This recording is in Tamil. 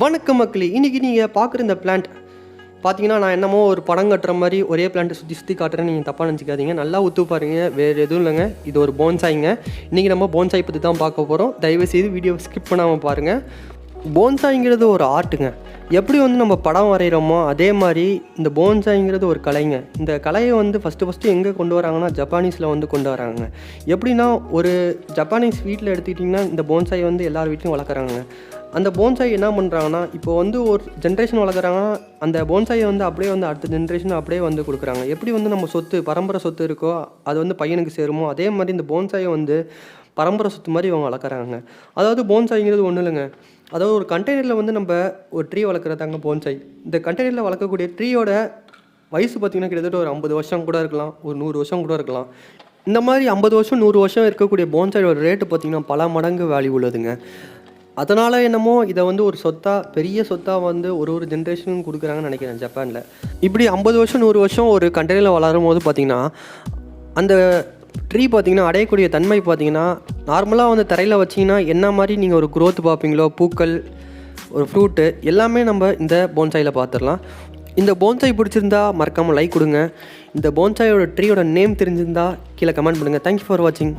வணக்கம் மக்களே, இன்றைக்கி நீங்கள் பார்க்குற இந்த பிளான்ட் பார்த்தீங்கன்னா, நான் என்னமோ ஒரு படம் கட்டுற மாதிரி ஒரே பிளான்ட்டை சுற்றி சுற்றி காட்டுறேன்னு நீங்கள் தப்பாக நினச்சிக்காதீங்க. நல்லா ஒத்து பாருங்க, வேறு எதுவும் இல்லைங்க. இது ஒரு போன்சாய்ங்க. இன்றைக்கி நம்ம போன்சாய் பற்றி தான் பார்க்க போகிறோம். தயவுசெய்து வீடியோ ஸ்கிப் பண்ணாமல் பாருங்கள். போன்சாய்ங்கிறது ஒரு ஆர்ட்டுங்க. எப்படி நம்ம படம் வரைகிறோமோ அதே மாதிரி இந்த போன்சாய்ங்கிறது ஒரு கலைங்க. இந்த கலையை ஃபஸ்ட்டு எங்கே கொண்டு வராங்கன்னா, ஜப்பானீஸில் கொண்டு வராங்க. எப்படின்னா, ஒரு ஜப்பானீஸ் வீட்டில் எடுத்துக்கிட்டிங்கன்னா இந்த போன்சாய் எல்லார் வீட்லையும் வளர்க்குறாங்க. அந்த போன்சாய் என்ன பண்ணுறாங்கன்னா, இப்போ ஒரு ஜென்ரேஷன் வளர்க்குறாங்கன்னா, அந்த போன்சாயை அப்படியே அடுத்த ஜென்ரேஷன் அப்படியே கொடுக்குறாங்க. எப்படி நம்ம சொத்து பரம்பரை சொத்து இருக்கோ அது பையனுக்கு சேருமோ, அதே மாதிரி இந்த போன்சாயை பரம்பரை சொத்து மாதிரி இவங்க வளர்க்குறாங்க. அதாவது போன்சாய்ங்கிறது ஒன்றும் இல்லைங்க. அதாவது ஒரு கண்டெய்னரில் நம்ம ஒரு ட்ரீ வளர்க்குறதாங்க போன்சாய். இந்த கண்டெய்னரில் வளர்க்கக்கூடிய ட்ரீயோட வயசு பார்த்திங்கன்னா கிட்டத்தட்ட ஒரு 50 வருஷம் கூட இருக்கலாம், ஒரு 100 வருஷம் கூட இருக்கலாம். இந்த மாதிரி 50 வருஷம் 100 வருஷம் இருக்கக்கூடிய போன்சாயோட ரேட்டு பார்த்திங்கன்னா பல மடங்கு வேல்யூ உள்ளதுங்க. அதனால் என்னமோ இதை ஒரு சொத்தாக, பெரிய சொத்தாக ஒரு ஜென்ரேஷனும் கொடுக்குறாங்கன்னு நினைக்கிறேன் ஜப்பானில். இப்படி 50 வருஷம் 100 வருஷம் ஒரு கண்டெய்னரில் வளரும் போது பார்த்திங்கன்னா, அந்த ட்ரீ பார்த்திங்கன்னா அடையக்கூடிய தன்மை பார்த்திங்கன்னா, நார்மலாக தரையில் வச்சிங்கன்னா என்ன மாதிரி நீங்கள் ஒரு க்ரோத் பார்ப்பீங்களோ, பூக்கள், ஒரு ஃப்ரூட்டு எல்லாமே நம்ம இந்த போன்சாயில் பார்த்துடலாம். இந்த போன்சாய் பிடிச்சிருந்தா மறக்காமல் லைக் கொடுங்க. இந்த போன்சாயோட ட்ரீயோட நேம் தெரிஞ்சிருந்தால் கீழே கமெண்ட் பண்ணுங்கள். தேங்க்யூ ஃபார் வாட்சிங்.